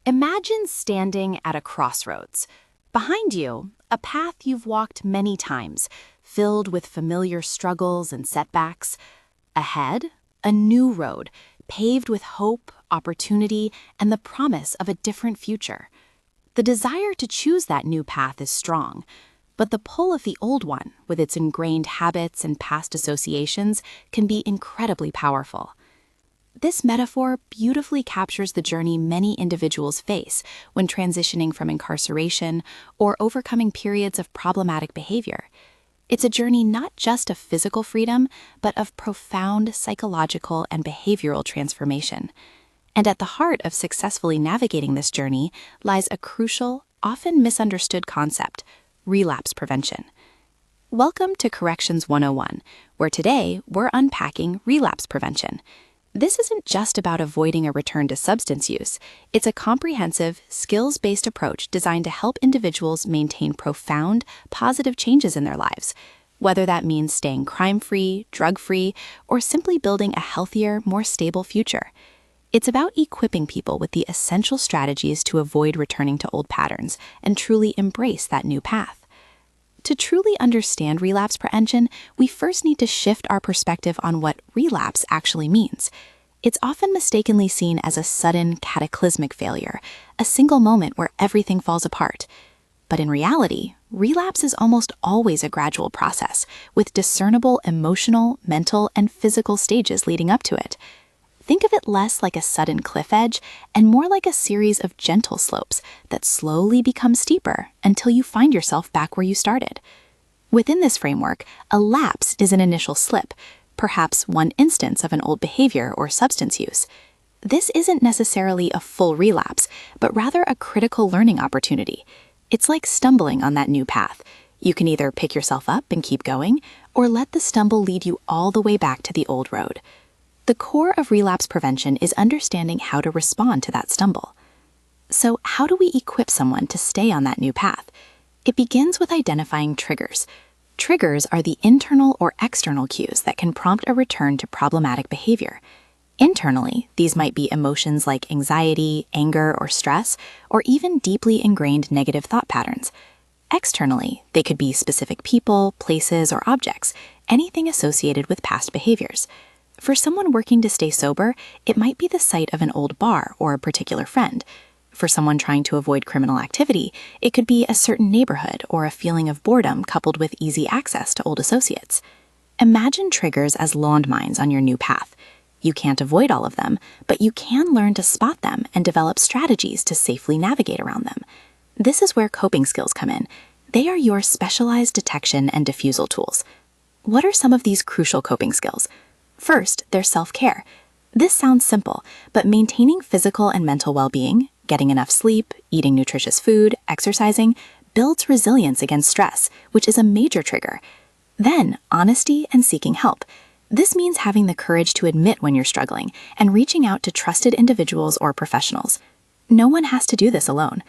Imagine standing at a crossroads. Behind you, a path you've walked many times, filled with familiar struggles and setbacks. Ahead, a new road, paved with hope, opportunity, and the promise of a different future. The desire to choose that new path is strong, but the pull of the old one, with its ingrained habits and past associations, can be incredibly powerful. This metaphor beautifully captures the journey many individuals face when transitioning from incarceration or overcoming periods of problematic behavior. It's a journey not just of physical freedom, but of profound psychological and behavioral transformation. And at the heart of successfully navigating this journey lies a crucial, often misunderstood concept: relapse prevention. Welcome to Corrections 101, where today we're unpacking relapse prevention. This isn't just about avoiding a return to substance use. It's a comprehensive, skills-based approach designed to help individuals maintain profound, positive changes in their lives, whether that means staying crime-free, drug-free, or simply building a healthier, more stable future. It's about equipping people with the essential strategies to avoid returning to old patterns and truly embrace that new path. To truly understand relapse prevention, we first need to shift our perspective on what relapse actually means. It's often mistakenly seen as a sudden, cataclysmic failure, a single moment where everything falls apart. But in reality, relapse is almost always a gradual process, with discernible emotional, mental, and physical stages leading up to it. Think of it less like a sudden cliff edge and more like a series of gentle slopes that slowly become steeper until you find yourself back where you started. Within this framework, a lapse is an initial slip, perhaps one instance of an old behavior or substance use. This isn't necessarily a full relapse, but rather a critical learning opportunity. It's like stumbling on that new path. You can either pick yourself up and keep going, or let the stumble lead you all the way back to the old road. The core of relapse prevention is understanding how to respond to that stumble. So how do we equip someone to stay on that new path? It begins with identifying triggers. Triggers are the internal or external cues that can prompt a return to problematic behavior. Internally, these might be emotions like anxiety, anger, or stress, or even deeply ingrained negative thought patterns. Externally, they could be specific people, places, or objects, anything associated with past behaviors. For someone working to stay sober, it might be the sight of an old bar or a particular friend. For someone trying to avoid criminal activity, it could be a certain neighborhood or a feeling of boredom coupled with easy access to old associates. Imagine triggers as landmines on your new path. You can't avoid all of them, but you can learn to spot them and develop strategies to safely navigate around them. This is where coping skills come in. They are your specialized detection and diffusal tools. What are some of these crucial coping skills? First, there's self-care. This sounds simple, but maintaining physical and mental well-being, getting enough sleep, eating nutritious food, exercising, builds resilience against stress, which is a major trigger. Then, honesty and seeking help. This means having the courage to admit when you're struggling and reaching out to trusted individuals or professionals. No one has to do this alone.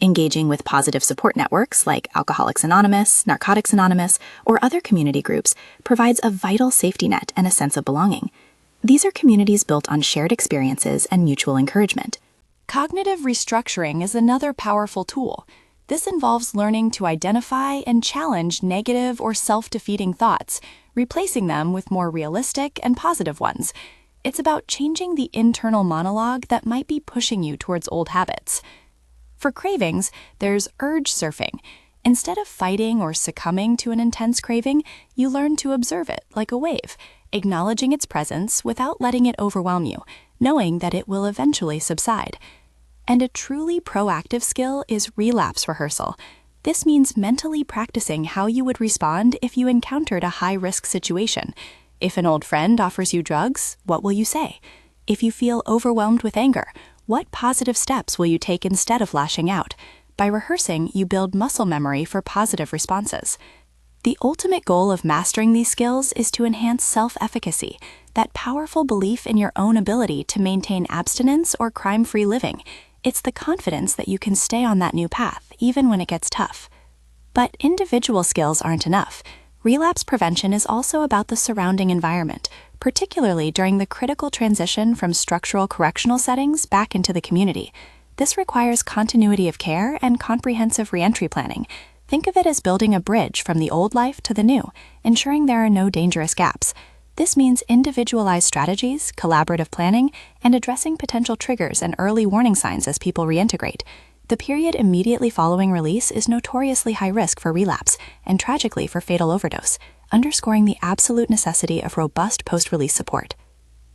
Engaging with positive support networks like Alcoholics Anonymous, Narcotics Anonymous, or other community groups provides a vital safety net and a sense of belonging. These are communities built on shared experiences and mutual encouragement. Cognitive restructuring is another powerful tool. This involves learning to identify and challenge negative or self-defeating thoughts, replacing them with more realistic and positive ones. It's about changing the internal monologue that might be pushing you towards old habits. For cravings, there's urge surfing. Instead of fighting or succumbing to an intense craving, you learn to observe it like a wave, acknowledging its presence without letting it overwhelm you, knowing that it will eventually subside. And a truly proactive skill is relapse rehearsal. This means mentally practicing how you would respond if you encountered a high-risk situation. If an old friend offers you drugs, what will you say? If you feel overwhelmed with anger, what positive steps will you take instead of lashing out? By rehearsing, you build muscle memory for positive responses. The ultimate goal of mastering these skills is to enhance self-efficacy, that powerful belief in your own ability to maintain abstinence or crime-free living. It's the confidence that you can stay on that new path, even when it gets tough. But individual skills aren't enough. Relapse prevention is also about the surrounding environment, particularly during the critical transition from structural correctional settings back into the community. This requires continuity of care and comprehensive reentry planning. Think of it as building a bridge from the old life to the new, ensuring there are no dangerous gaps. This means individualized strategies, collaborative planning, and addressing potential triggers and early warning signs as people reintegrate. The period immediately following release is notoriously high risk for relapse and tragically for fatal overdose, underscoring the absolute necessity of robust post-release support.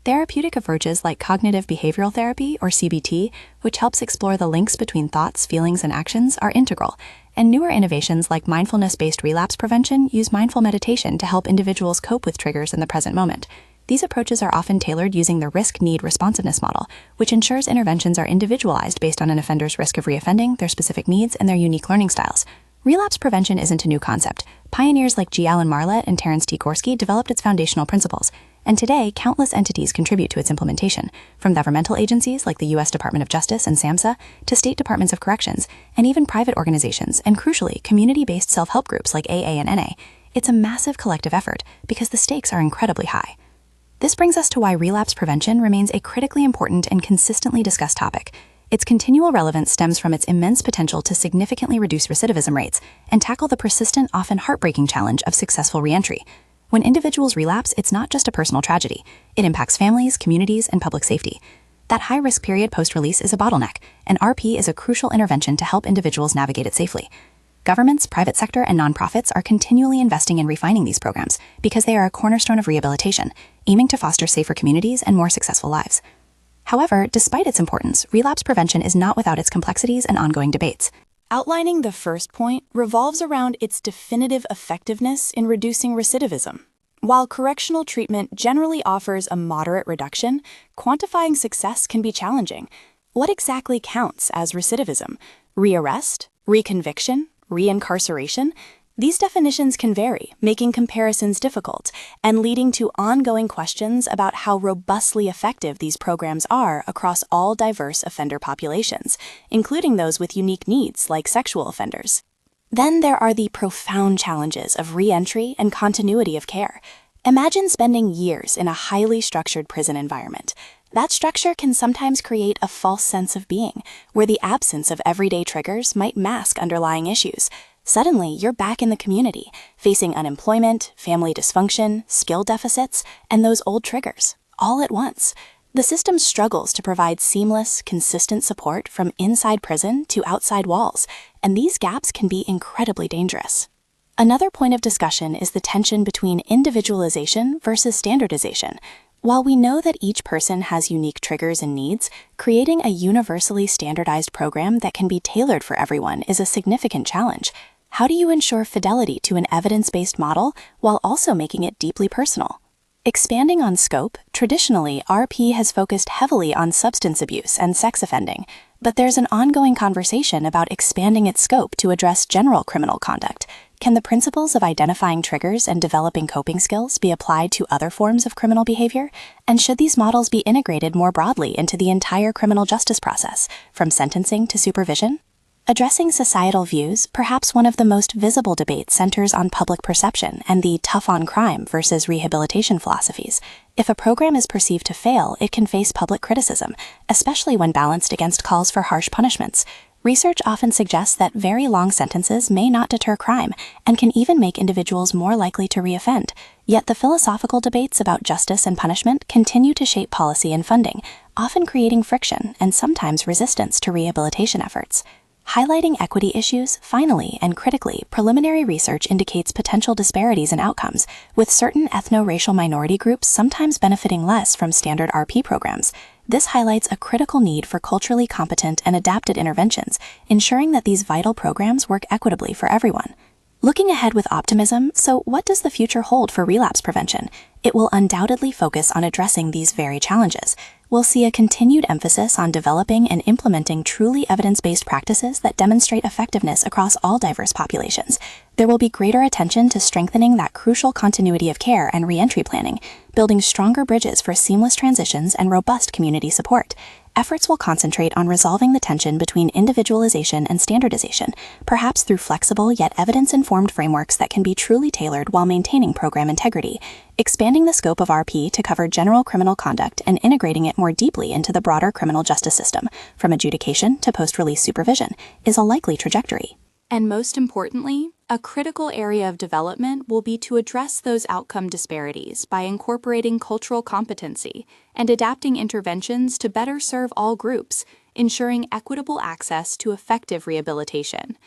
Therapeutic approaches like cognitive behavioral therapy, or CBT, which helps explore the links between thoughts, feelings, and actions, are integral, and newer innovations like mindfulness-based relapse prevention use mindful meditation to help individuals cope with triggers in the present moment. These approaches are often tailored using the risk-need responsiveness model, which ensures interventions are individualized based on an offender's risk of reoffending, their specific needs, and their unique learning styles. Relapse prevention isn't a new concept. Pioneers like G. Allen Marlett and Terence T. Gorski developed its foundational principles, and today countless entities contribute to its implementation, from governmental agencies like the U.S. Department of Justice and SAMHSA to state departments of corrections, and even private organizations, and crucially, community-based self-help groups like AA and NA. It's a massive collective effort because the stakes are incredibly high. This brings us to why relapse prevention remains a critically important and consistently discussed topic. Its continual relevance stems from its immense potential to significantly reduce recidivism rates and tackle the persistent, often heartbreaking challenge of successful reentry. When individuals relapse, it's not just a personal tragedy. It impacts families, communities, and public safety. That high-risk period post-release is a bottleneck, and RP is a crucial intervention to help individuals navigate it safely. Governments, private sector, and nonprofits are continually investing in refining these programs because they are a cornerstone of rehabilitation, aiming to foster safer communities and more successful lives. However, despite its importance, relapse prevention is not without its complexities and ongoing debates. Outlining the first point revolves around its definitive effectiveness in reducing recidivism. While correctional treatment generally offers a moderate reduction, quantifying success can be challenging. What exactly counts as recidivism? Rearrest? Reconviction? Reincarceration? These definitions can vary, making comparisons difficult and leading to ongoing questions about how robustly effective these programs are across all diverse offender populations, including those with unique needs like sexual offenders. Then there are the profound challenges of reentry and continuity of care. Imagine spending years in a highly structured prison environment. That structure can sometimes create a false sense of being, where the absence of everyday triggers might mask underlying issues. Suddenly, you're back in the community, facing unemployment, family dysfunction, skill deficits, and those old triggers, all at once. The system struggles to provide seamless, consistent support from inside prison to outside walls, and these gaps can be incredibly dangerous. Another point of discussion is the tension between individualization versus standardization. While we know that each person has unique triggers and needs, creating a universally standardized program that can be tailored for everyone is a significant challenge. How do you ensure fidelity to an evidence-based model while also making it deeply personal? Expanding on scope, traditionally, RP has focused heavily on substance abuse and sex offending, but there's an ongoing conversation about expanding its scope to address general criminal conduct. Can the principles of identifying triggers and developing coping skills be applied to other forms of criminal behavior? And should these models be integrated more broadly into the entire criminal justice process, from sentencing to supervision? Addressing societal views, perhaps one of the most visible debates centers on public perception and the tough-on-crime versus rehabilitation philosophies. If a program is perceived to fail, it can face public criticism, especially when balanced against calls for harsh punishments. Research often suggests that very long sentences may not deter crime and can even make individuals more likely to reoffend. Yet the philosophical debates about justice and punishment continue to shape policy and funding, often creating friction and sometimes resistance to rehabilitation efforts. Highlighting equity issues, finally and critically, preliminary research indicates potential disparities in outcomes, with certain ethno-racial minority groups sometimes benefiting less from standard RP programs. This highlights a critical need for culturally competent and adapted interventions, ensuring that these vital programs work equitably for everyone. Looking ahead with optimism, so what does the future hold for relapse prevention? It will undoubtedly focus on addressing these very challenges. We'll see a continued emphasis on developing and implementing truly evidence-based practices that demonstrate effectiveness across all diverse populations. There will be greater attention to strengthening that crucial continuity of care and reentry planning, building stronger bridges for seamless transitions and robust community support. efforts will concentrate on resolving the tension between individualization and standardization, perhaps through flexible yet evidence-informed frameworks that can be truly tailored while maintaining program integrity. Expanding the scope of RP to cover general criminal conduct and integrating it more deeply into the broader criminal justice system, from adjudication to post-release supervision, is a likely trajectory. And most importantly, a critical area of development will be to address those outcome disparities by incorporating cultural competency and adapting interventions to better serve all groups, ensuring equitable access to effective rehabilitation.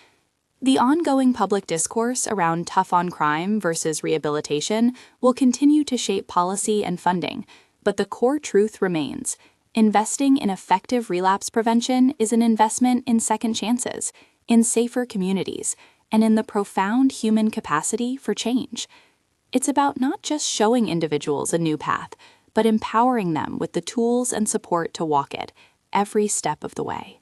The ongoing public discourse around tough on crime versus rehabilitation will continue to shape policy and funding, but the core truth remains. Investing in effective relapse prevention is an investment in second chances, in safer communities, and in the profound human capacity for change. It's about not just showing individuals a new path, but empowering them with the tools and support to walk it every step of the way.